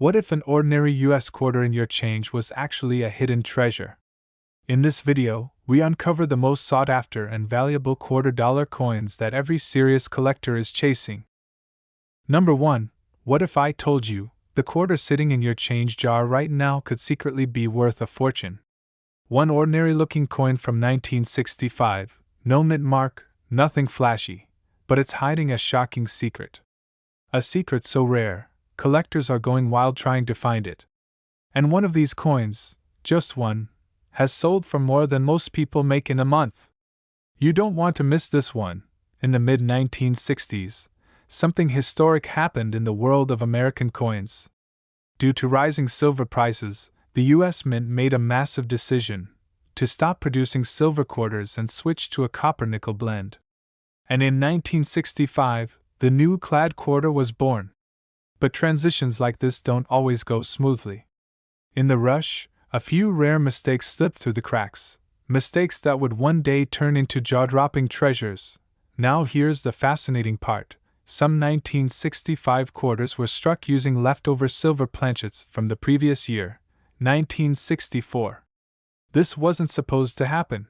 What if an ordinary US quarter in your change was actually a hidden treasure? In this video, we uncover the most sought after and valuable $quarter coins that every serious collector is chasing. Number 1. What if I told you the quarter sitting in your change jar right now could secretly be worth a fortune? One ordinary looking coin from 1965, no mint mark, nothing flashy, but it's hiding a shocking secret. A secret so rare, collectors are going wild trying to find it. And one of these coins, just one, has sold for more than most people make in a month. You don't want to miss this one. In the mid-1960s, something historic happened in the world of American coins. Due to rising silver prices, the U.S. Mint made a massive decision to stop producing silver quarters and switch to a copper-nickel blend. And in 1965, the new clad quarter was born. But transitions like this don't always go smoothly. In the rush, a few rare mistakes slipped through the cracks, mistakes that would one day turn into jaw-dropping treasures. Now here's the fascinating part. Some 1965 quarters were struck using leftover silver planchets from the previous year, 1964. This wasn't supposed to happen.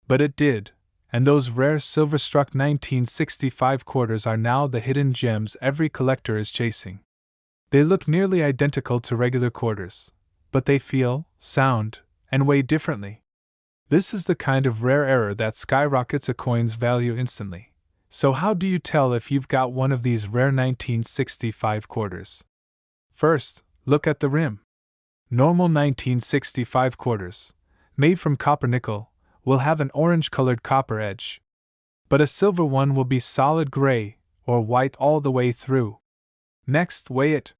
But it did, and those rare silver-struck 1965 quarters are now the hidden gems every collector is chasing. They look nearly identical to regular quarters, but they feel, sound, and weigh differently. This is the kind of rare error that skyrockets a coin's value instantly. So how do you tell if you've got one of these rare 1965 quarters? First, look at the rim. Normal 1965 quarters, made from copper-nickel, will have an orange-colored copper edge. But a silver one will be solid gray or white all the way through. Next, weigh it.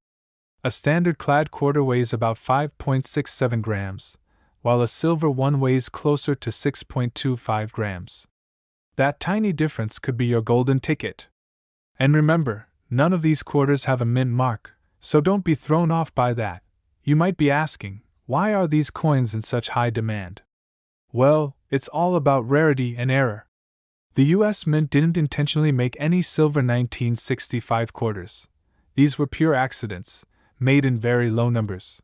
A standard clad quarter weighs about 5.67 grams, while a silver one weighs closer to 6.25 grams. That tiny difference could be your golden ticket. And remember, none of these quarters have a mint mark, so don't be thrown off by that. You might be asking, why are these coins in such high demand? Well, it's all about rarity and error. The US Mint didn't intentionally make any silver 1965 quarters. These were pure accidents, made in very low numbers.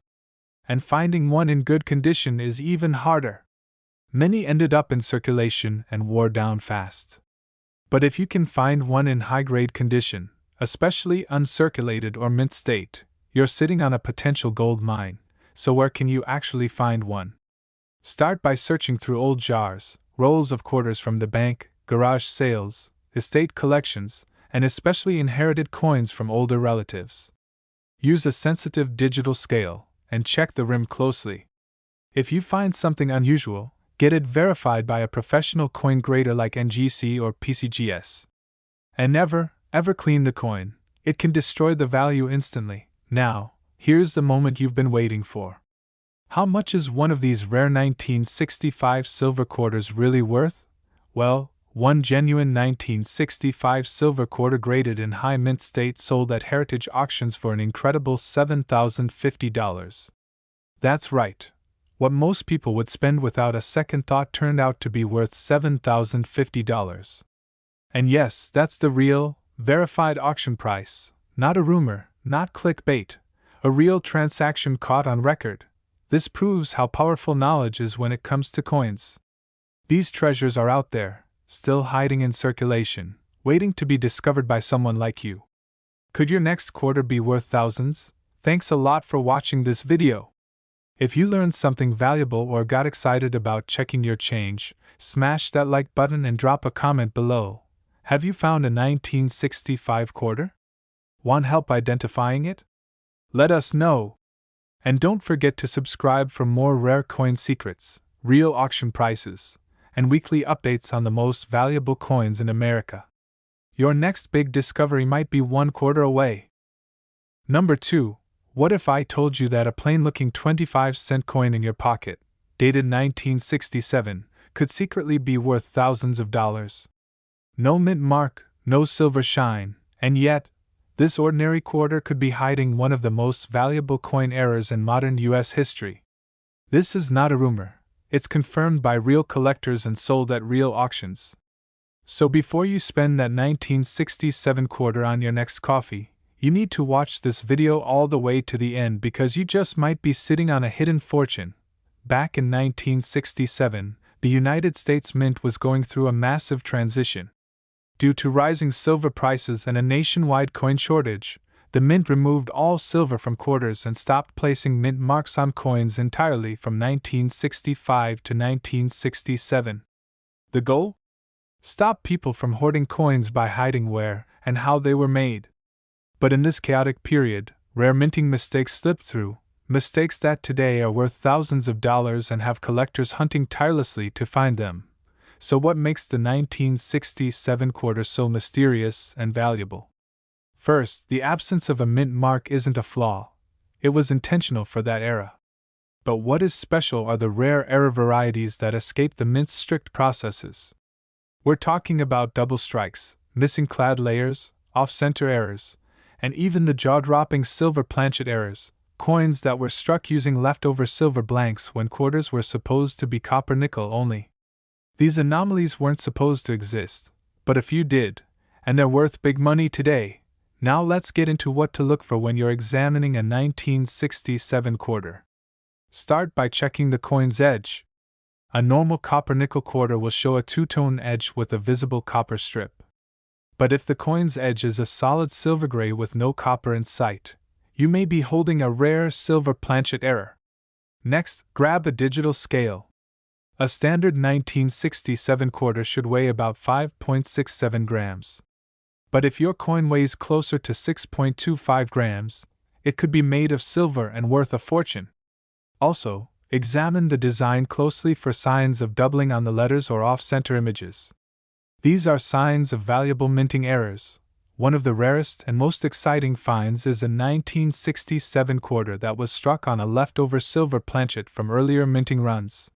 And finding one in good condition is even harder. Many ended up in circulation and wore down fast. But if you can find one in high-grade condition, especially uncirculated or mint state, you're sitting on a potential gold mine. So where can you actually find one? Start by searching through old jars, rolls of quarters from the bank, garage sales, estate collections, and especially inherited coins from older relatives. Use a sensitive digital scale and check the rim closely. If you find something unusual, get it verified by a professional coin grader like NGC or PCGS. And never, ever clean the coin. It can destroy the value instantly. Now, here's the moment you've been waiting for. How much is one of these rare 1965 silver quarters really worth? Well, one genuine 1965 silver quarter graded in high mint state sold at heritage auctions for an incredible $7,050. That's right. What most people would spend without a second thought turned out to be worth $7,050. And yes, that's the real, verified auction price, not a rumor, not clickbait, a real transaction caught on record. This proves how powerful knowledge is when it comes to coins. These treasures are out there, still hiding in circulation, waiting to be discovered by someone like you. Could your next quarter be worth thousands? Thanks a lot for watching this video. If you learned something valuable or got excited about checking your change, smash that like button and drop a comment below. Have you found a 1965 quarter? Want help identifying it? Let us know. And don't forget to subscribe for more rare coin secrets, real auction prices, and weekly updates on the most valuable coins in America. Your next big discovery might be one quarter away. Number 2. What if I told you that a plain-looking 25-cent coin in your pocket, dated 1967, could secretly be worth thousands of dollars? No mint mark, no silver shine, and yet, this ordinary quarter could be hiding one of the most valuable coin errors in modern U.S. history. This is not a rumor. It's confirmed by real collectors and sold at real auctions. So before you spend that 1967 quarter on your next coffee, You need to watch this video all the way to the end because you just might be sitting on a hidden fortune. Back in 1967, the United States Mint was going through a massive transition. Due to rising silver prices and a nationwide coin shortage, the mint removed all silver from quarters and stopped placing mint marks on coins entirely from 1965 to 1967. The goal? Stop people from hoarding coins by hiding where and how they were made. But in this chaotic period, rare minting mistakes slipped through, mistakes that today are worth thousands of dollars and have collectors hunting tirelessly to find them. So what makes the 1967 quarter so mysterious and valuable? First, the absence of a mint mark isn't a flaw. It was intentional for that era. But what is special are the rare error varieties that escape the mint's strict processes. We're talking about double strikes, missing clad layers, off-center errors, and even the jaw-dropping silver planchet errors, coins that were struck using leftover silver blanks when quarters were supposed to be copper-nickel only. These anomalies weren't supposed to exist, but a few did, and they're worth big money today. Now let's get into what to look for when you're examining a 1967 quarter. Start by checking the coin's edge. A normal copper-nickel quarter will show a two-tone edge with a visible copper strip. But if the coin's edge is a solid silver gray with no copper in sight, you may be holding a rare silver planchet error. Next, grab a digital scale. A standard 1967 quarter should weigh about 5.67 grams. But if your coin weighs closer to 6.25 grams, it could be made of silver and worth a fortune. Also, examine the design closely for signs of doubling on the letters or off-center images. These are signs of valuable minting errors. One of the rarest and most exciting finds is a 1967 quarter that was struck on a leftover silver planchet from earlier minting runs.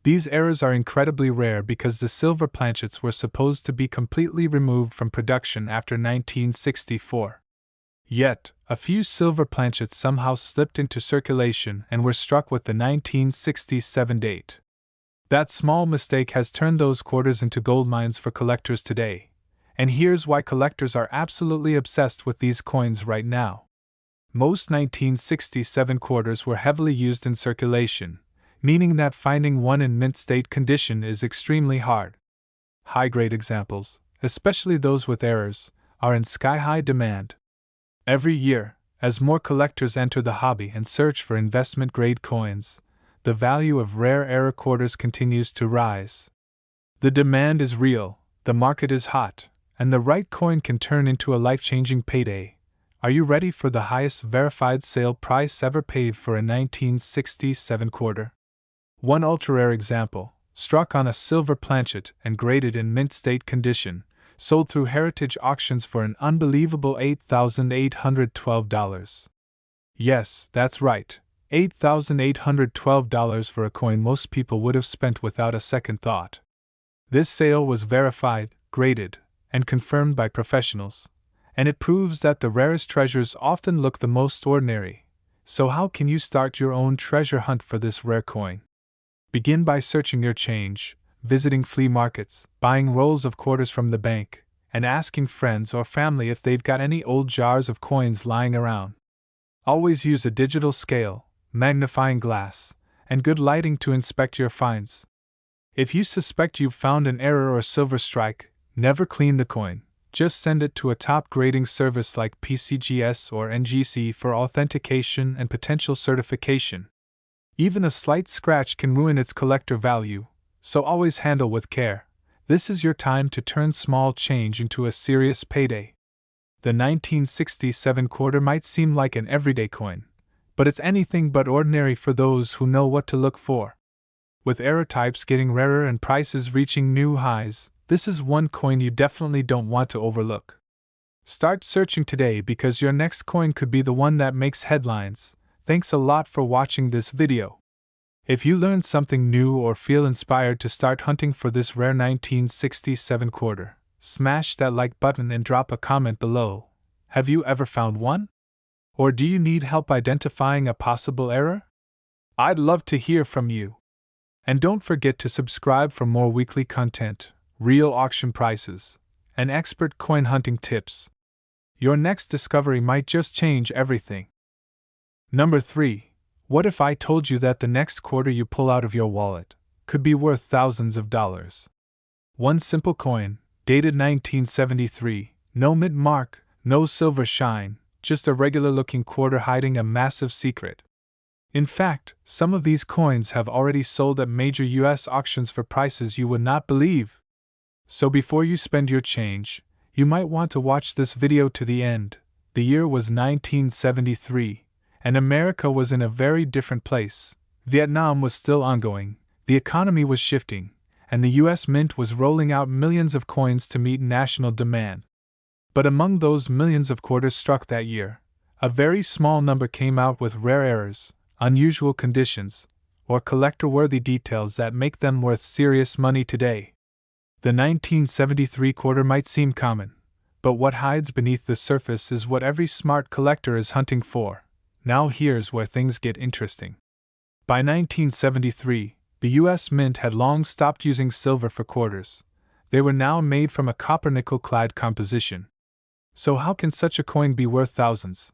These errors are incredibly rare because the silver planchets were supposed to be completely removed from production after 1964. Yet, a few silver planchets somehow slipped into circulation and were struck with the 1967 date. That small mistake has turned those quarters into gold mines for collectors today, and here's why collectors are absolutely obsessed with these coins right now. Most 1967 quarters were heavily used in circulation, meaning that finding one in mint state condition is extremely hard. High-grade examples, especially those with errors, are in sky-high demand. Every year, as more collectors enter the hobby and search for investment-grade coins, the value of rare error quarters continues to rise. The demand is real, the market is hot, and the right coin can turn into a life-changing payday. Are you ready for the highest verified sale price ever paid for a 1967 quarter? One ultra-rare example, struck on a silver planchet and graded in mint state condition, sold through heritage auctions for an unbelievable $8,812. Yes, that's right, $8,812 for a coin most people would have spent without a second thought. This sale was verified, graded, and confirmed by professionals, and it proves that the rarest treasures often look the most ordinary. So how can you start your own treasure hunt for this rare coin? Begin by searching your change, visiting flea markets, buying rolls of quarters from the bank, and asking friends or family if they've got any old jars of coins lying around. Always use a digital scale, magnifying glass, and good lighting to inspect your finds. If you suspect you've found an error or silver strike, never clean the coin. Just send it to a top grading service like PCGS or NGC for authentication and potential certification. Even a slight scratch can ruin its collector value, so always handle with care. This is your time to turn small change into a serious payday. The 1967 quarter might seem like an everyday coin, but it's anything but ordinary for those who know what to look for. With error types getting rarer and prices reaching new highs, this is one coin you definitely don't want to overlook. Start searching today because your next coin could be the one that makes headlines. Thanks a lot for watching this video. If you learned something new or feel inspired to start hunting for this rare 1967 quarter, smash that like button and drop a comment below. Have you ever found one? Or do you need help identifying a possible error? I'd love to hear from you. And don't forget to subscribe for more weekly content, real auction prices, and expert coin hunting tips. Your next discovery might just change everything. Number 3. What if I told you that the next quarter you pull out of your wallet could be worth thousands of dollars? One simple coin, dated 1973, no mint mark, no silver shine, just a regular-looking quarter hiding a massive secret. In fact, some of these coins have already sold at major US auctions for prices you would not believe. So before you spend your change, you might want to watch this video to the end. The year was 1973, and America was in a very different place. Vietnam was still ongoing, the economy was shifting, and the US Mint was rolling out millions of coins to meet national demand. But among those millions of quarters struck that year, a very small number came out with rare errors, unusual conditions, or collector-worthy details that make them worth serious money today. The 1973 quarter might seem common, but what hides beneath the surface is what every smart collector is hunting for. Now here's where things get interesting. By 1973, the US Mint had long stopped using silver for quarters. They were now made from a copper-nickel-clad composition. So how can such a coin be worth thousands?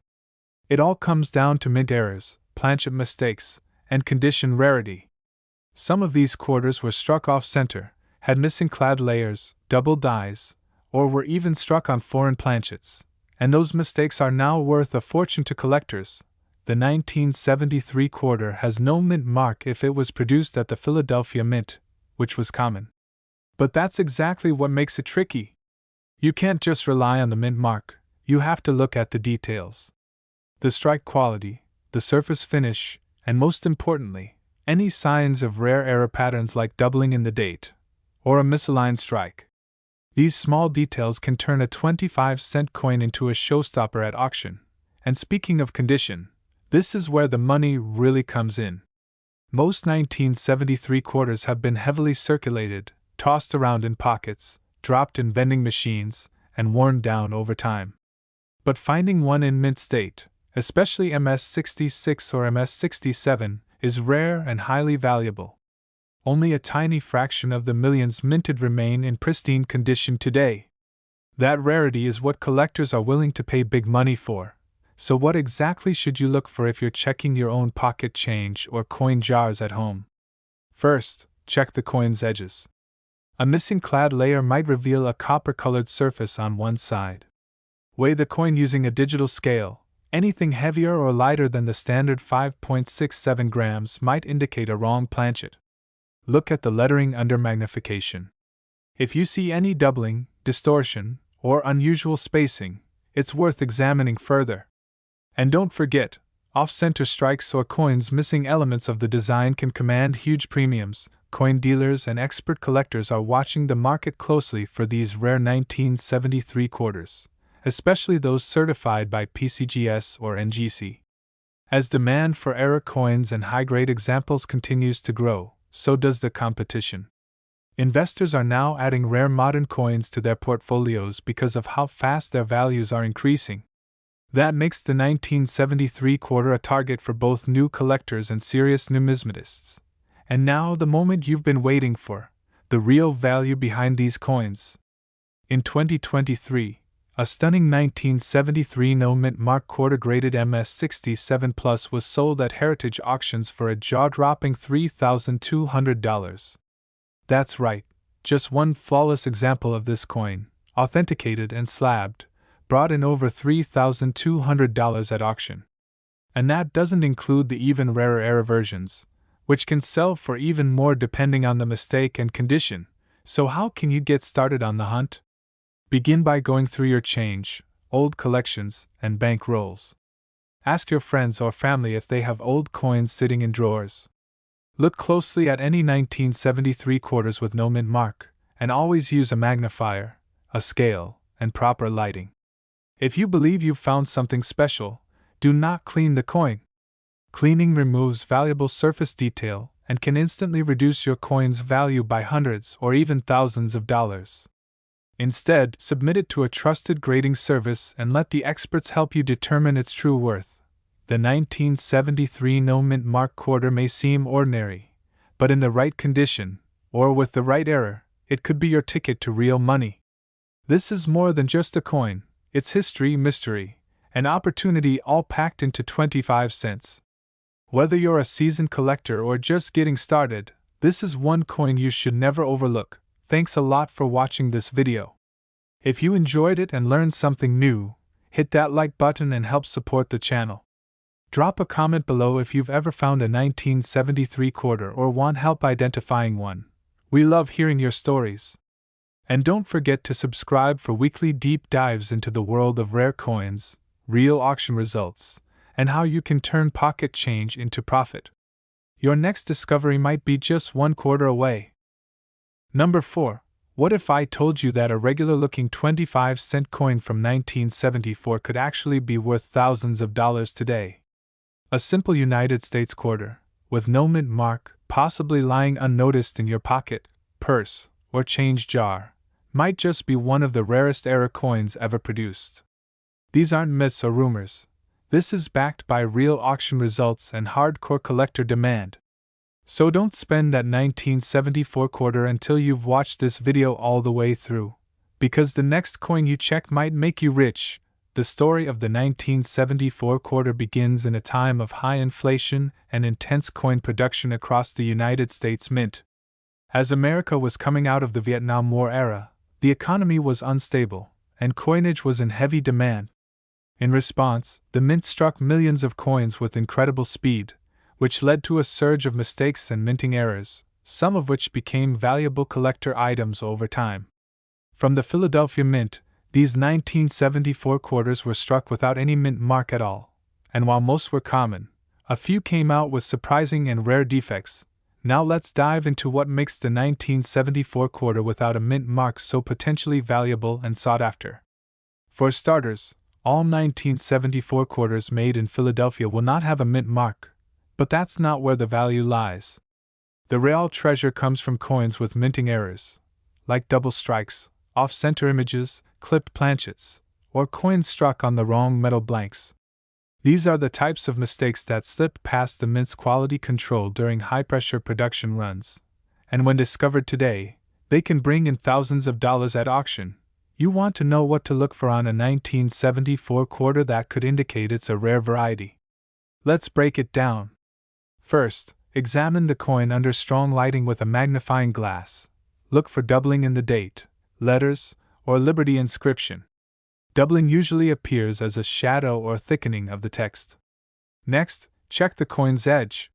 It all comes down to mint errors, planchet mistakes, and condition rarity. Some of these quarters were struck off-center, had missing clad layers, double dies, or were even struck on foreign planchets, and those mistakes are now worth a fortune to collectors. The 1973 quarter has no mint mark if it was produced at the Philadelphia Mint, which was common. But that's exactly what makes it tricky. You can't just rely on the mint mark, you have to look at the details. The strike quality, the surface finish, and most importantly, any signs of rare error patterns like doubling in the date, or a misaligned strike. These small details can turn a 25-cent coin into a showstopper at auction. And speaking of condition, this is where the money really comes in. Most 1973 quarters have been heavily circulated, tossed around in pockets, dropped in vending machines, and worn down over time. But finding one in mint state, especially MS-66 or MS-67, is rare and highly valuable. Only a tiny fraction of the millions minted remain in pristine condition today. That rarity is what collectors are willing to pay big money for. So what exactly should you look for if you're checking your own pocket change or coin jars at home? First, check the coin's edges. A missing clad layer might reveal a copper-colored surface on one side. Weigh the coin using a digital scale. Anything heavier or lighter than the standard 5.67 grams might indicate a wrong planchet. Look at the lettering under magnification. If you see any doubling, distortion, or unusual spacing, it's worth examining further. And don't forget, off-center strikes or coins missing elements of the design can command huge premiums. Coin dealers and expert collectors are watching the market closely for these rare 1973 quarters, especially those certified by PCGS or NGC. As demand for error coins and high-grade examples continues to grow, so does the competition. Investors are now adding rare modern coins to their portfolios because of how fast their values are increasing. That makes the 1973 quarter a target for both new collectors and serious numismatists. And now the moment you've been waiting for, the real value behind these coins. In 2023, a stunning 1973 no-mint mark quarter graded MS-67 Plus was sold at heritage auctions for a jaw-dropping $3,200. That's right, just one flawless example of this coin, authenticated and slabbed, brought in over $3,200 at auction. And that doesn't include the even rarer error versions, which can sell for even more depending on the mistake and condition. So how can you get started on the hunt? Begin by going through your change, old collections, and bank rolls. Ask your friends or family if they have old coins sitting in drawers. Look closely at any 1973 quarters with no mint mark, and always use a magnifier, a scale, and proper lighting. If you believe you've found something special, do not clean the coin. Cleaning removes valuable surface detail and can instantly reduce your coin's value by hundreds or even thousands of dollars. Instead, submit it to a trusted grading service and let the experts help you determine its true worth. The 1973 no mint mark quarter may seem ordinary, but in the right condition, or with the right error, it could be your ticket to real money. This is more than just a coin, its history, mystery, and opportunity all packed into 25 cents. Whether you're a seasoned collector or just getting started, this is one coin you should never overlook. Thanks a lot for watching this video. If you enjoyed it and learned something new, hit that like button and help support the channel. Drop a comment below if you've ever found a 1973 quarter or want help identifying one. We love hearing your stories. And don't forget to subscribe for weekly deep dives into the world of rare coins, real auction results, and how you can turn pocket change into profit. Your next discovery might be just one quarter away. Number 4. What if I told you that a regular-looking 25-cent coin from 1974 could actually be worth thousands of dollars today? A simple United States quarter, with no mint mark, possibly lying unnoticed in your pocket, purse, or change jar, might just be one of the rarest era coins ever produced. These aren't myths or rumors. This is backed by real auction results and hardcore collector demand. So don't spend that 1974 quarter until you've watched this video all the way through, because the next coin you check might make you rich. The story of the 1974 quarter begins in a time of high inflation and intense coin production across the United States Mint. As America was coming out of the Vietnam War era, the economy was unstable, and coinage was in heavy demand. In response, the Mint struck millions of coins with incredible speed, which led to a surge of mistakes and minting errors, some of which became valuable collector items over time. From the Philadelphia Mint, these 1974 quarters were struck without any mint mark at all, and while most were common, a few came out with surprising and rare defects. Now let's dive into what makes the 1974 quarter without a mint mark so potentially valuable and sought after. For starters, all 1974 quarters made in Philadelphia will not have a mint mark, but that's not where the value lies. The real treasure comes from coins with minting errors, like double strikes, off-center images, clipped planchets, or coins struck on the wrong metal blanks. These are the types of mistakes that slip past the Mint's quality control during high-pressure production runs, and when discovered today, they can bring in thousands of dollars at auction. You want to know what to look for on a 1974 quarter that could indicate it's a rare variety. Let's break it down. First, examine the coin under strong lighting with a magnifying glass. Look for doubling in the date, letters, or Liberty inscription. Doubling usually appears as a shadow or thickening of the text. Next, check the coin's edge.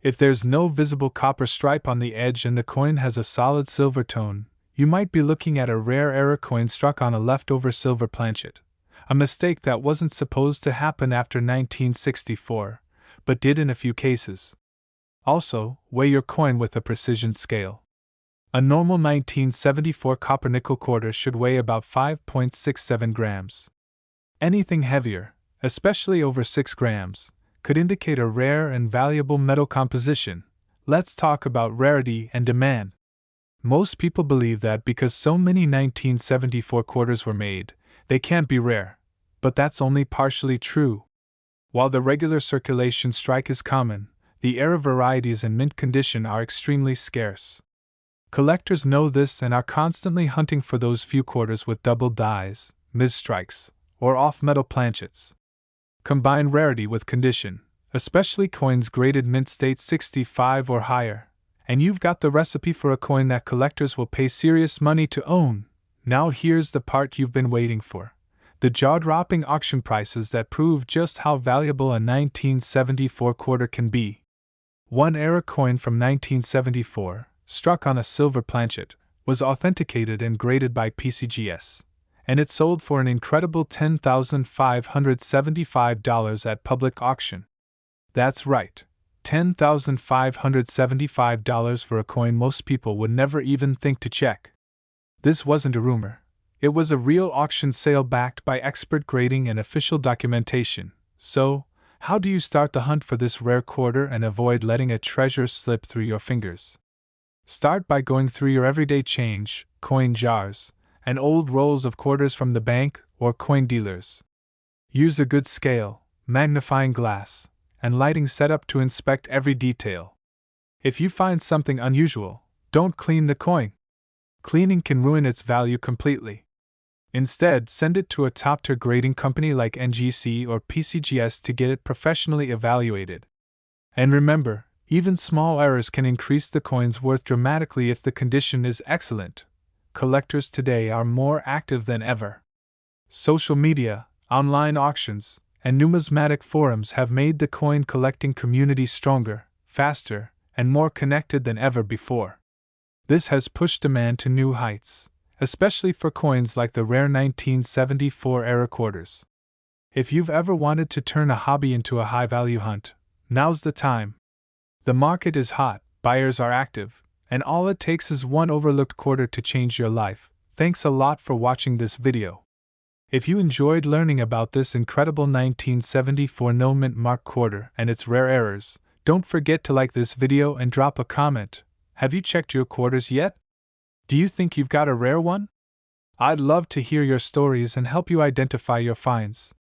If there's no visible copper stripe on the edge and the coin has a solid silver tone, you might be looking at a rare era coin struck on a leftover silver planchet, a mistake that wasn't supposed to happen after 1964, but did in a few cases. Also, weigh your coin with a precision scale. A normal 1974 copper-nickel quarter should weigh about 5.67 grams. Anything heavier, especially over 6 grams, could indicate a rare and valuable metal composition. Let's talk about rarity and demand. Most people believe that because so many 1974 quarters were made, they can't be rare, but that's only partially true. While the regular circulation strike is common, the era varieties in mint condition are extremely scarce. Collectors know this and are constantly hunting for those few quarters with double dies, misstrikes, or off-metal planchets. Combine rarity with condition, especially coins graded mint state 65 or higher, and you've got the recipe for a coin that collectors will pay serious money to own. Now here's the part you've been waiting for. The jaw-dropping auction prices that prove just how valuable a 1974 quarter can be. One era coin from 1974, struck on a silver planchet, was authenticated and graded by PCGS, and it sold for an incredible $10,575 at public auction. That's right, $10,575 for a coin most people would never even think to check. This wasn't a rumor. It was a real auction sale backed by expert grading and official documentation. So, how do you start the hunt for this rare quarter and avoid letting a treasure slip through your fingers? Start by going through your everyday change, coin jars, and old rolls of quarters from the bank or coin dealers. Use a good scale, magnifying glass, and lighting setup to inspect every detail. If you find something unusual, don't clean the coin. Cleaning can ruin its value completely. Instead, send it to a top-tier grading company like NGC or PCGS to get it professionally evaluated. And remember, even small errors can increase the coin's worth dramatically if the condition is excellent. Collectors today are more active than ever. Social media, online auctions, and numismatic forums have made the coin collecting community stronger, faster, and more connected than ever before. This has pushed demand to new heights, especially for coins like the rare 1974-era quarters. If you've ever wanted to turn a hobby into a high-value hunt, now's the time. The market is hot, buyers are active, and all it takes is one overlooked quarter to change your life. Thanks a lot for watching this video. If you enjoyed learning about this incredible 1974 no mint mark quarter and its rare errors, don't forget to like this video and drop a comment. Have you checked your quarters yet? Do you think you've got a rare one? I'd love to hear your stories and help you identify your finds.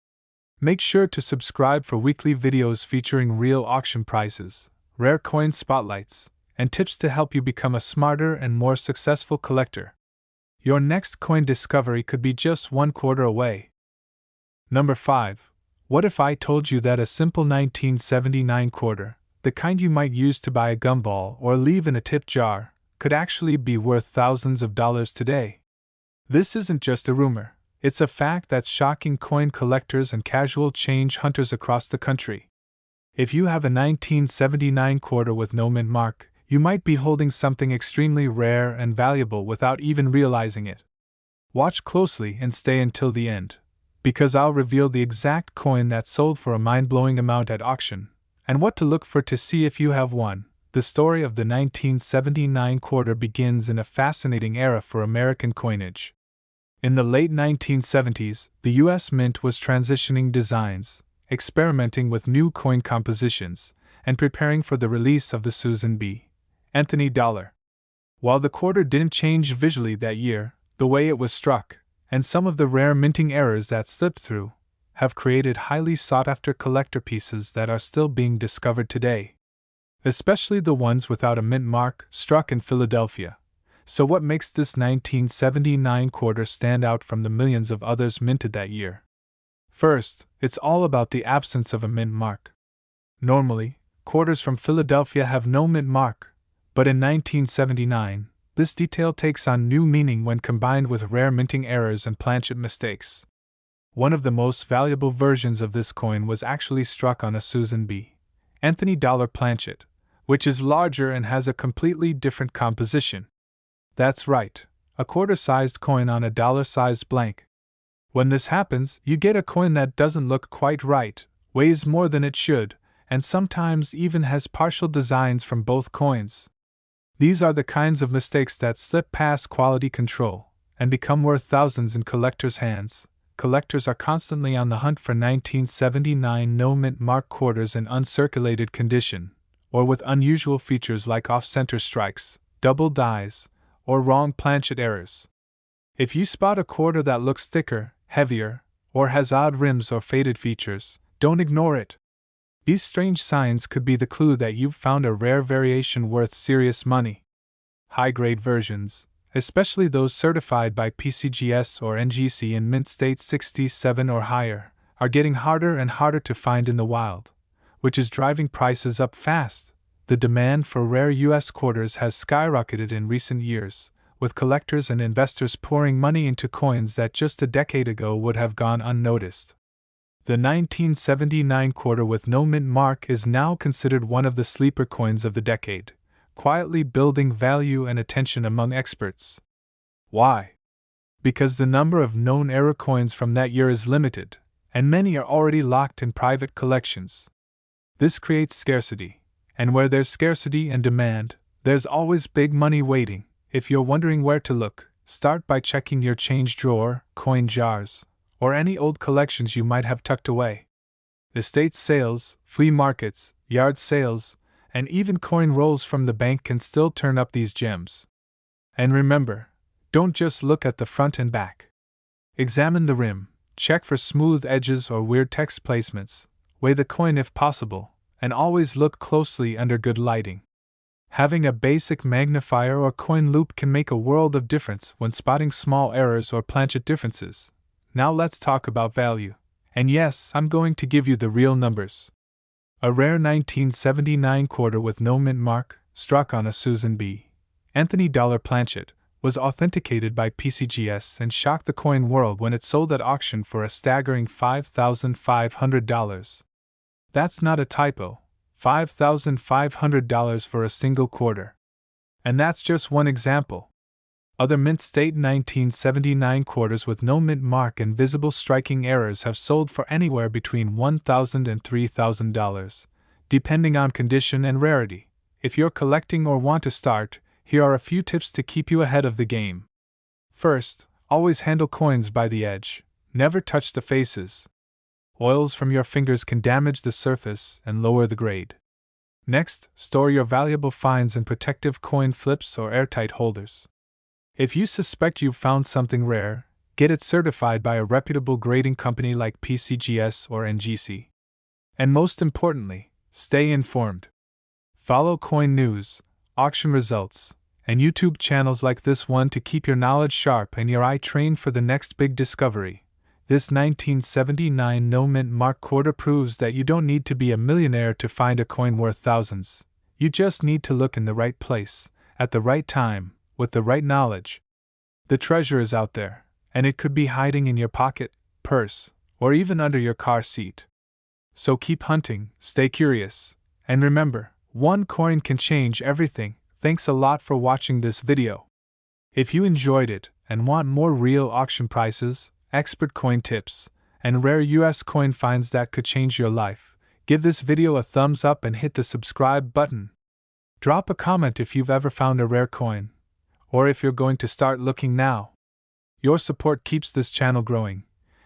Make sure to subscribe for weekly videos featuring real auction prices, rare coin spotlights, and tips to help you become a smarter and more successful collector. Your next coin discovery could be just one quarter away. Number 5. What if I told you that a simple 1979 quarter, the kind you might use to buy a gumball or leave in a tip jar, could actually be worth thousands of dollars today? This isn't just a rumor, it's a fact that's shocking coin collectors and casual change hunters across the country. If you have a 1979 quarter with no mint mark, you might be holding something extremely rare and valuable without even realizing it. Watch closely and stay until the end, because I'll reveal the exact coin that sold for a mind-blowing amount at auction, and what to look for to see if you have one. The story of the 1979 quarter begins in a fascinating era for American coinage. In the late 1970s, the U.S. Mint was transitioning designs, experimenting with new coin compositions, and preparing for the release of the Susan B. Anthony dollar. While the quarter didn't change visually that year, the way it was struck, and some of the rare minting errors that slipped through, have created highly sought-after collector pieces that are still being discovered today. Especially the ones without a mint mark, struck in Philadelphia. So what makes this 1979 quarter stand out from the millions of others minted that year? First, it's all about the absence of a mint mark. Normally, quarters from Philadelphia have no mint mark, but in 1979, this detail takes on new meaning when combined with rare minting errors and planchet mistakes. One of the most valuable versions of this coin was actually struck on a Susan B. Anthony dollar planchet, which is larger and has a completely different composition. That's right, a quarter-sized coin on a dollar-sized blank. When this happens, you get a coin that doesn't look quite right, weighs more than it should, and sometimes even has partial designs from both coins. These are the kinds of mistakes that slip past quality control and become worth thousands in collectors' hands. Collectors are constantly on the hunt for 1979 no mint mark quarters in uncirculated condition, or with unusual features like off-center strikes, double dies, or wrong planchet errors. If you spot a quarter that looks thicker, heavier, or has odd rims or faded features, don't ignore it. These strange signs could be the clue that you've found a rare variation worth serious money. High-grade versions, especially those certified by PCGS or NGC in mint state 67 or higher, are getting harder and harder to find in the wild, which is driving prices up fast. The demand for rare U.S. quarters has skyrocketed in recent years, with collectors and investors pouring money into coins that just a decade ago would have gone unnoticed. The 1979 quarter with no mint mark is now considered one of the sleeper coins of the decade, quietly building value and attention among experts. Why? Because the number of known error coins from that year is limited, and many are already locked in private collections. This creates scarcity, and where there's scarcity and demand, there's always big money waiting. If you're wondering where to look, start by checking your change drawer, coin jars, or any old collections you might have tucked away. Estate sales, flea markets, yard sales, and even coin rolls from the bank can still turn up these gems. And remember, don't just look at the front and back. Examine the rim, check for smooth edges or weird text placements, weigh the coin if possible, and always look closely under good lighting. Having a basic magnifier or coin loop can make a world of difference when spotting small errors or planchet differences. Now let's talk about value. And yes, I'm going to give you the real numbers. A rare 1979 quarter with no mint mark, struck on a Susan B. Anthony dollar planchet, was authenticated by PCGS and shocked the coin world when it sold at auction for a staggering $5,500. That's not a typo. $5,500 for a single quarter. And that's just one example. Other mint state 1979 quarters with no mint mark and visible striking errors have sold for anywhere between $1,000 and $3,000, depending on condition and rarity. If you're collecting or want to start, here are a few tips to keep you ahead of the game. First, always handle coins by the edge. Never touch the faces. Oils from your fingers can damage the surface and lower the grade. Next, store your valuable finds in protective coin flips or airtight holders. If you suspect you've found something rare, get it certified by a reputable grading company like PCGS or NGC. And most importantly, stay informed. Follow coin news, auction results, and YouTube channels like this one to keep your knowledge sharp and your eye trained for the next big discovery. This 1979 no mint mark quarter proves that you don't need to be a millionaire to find a coin worth thousands. You just need to look in the right place, at the right time, with the right knowledge. The treasure is out there, and it could be hiding in your pocket, purse, or even under your car seat. So keep hunting, stay curious, and remember, one coin can change everything. Thanks a lot for watching this video. If you enjoyed it and want more real auction prices, expert coin tips, and rare US coin finds that could change your life, give this video a thumbs up and hit the subscribe button. Drop a comment if you've ever found a rare coin, or if you're going to start looking now. Your support keeps this channel growing,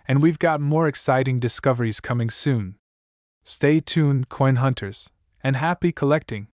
and we've got more exciting discoveries coming soon. Stay tuned, coin hunters, and happy collecting!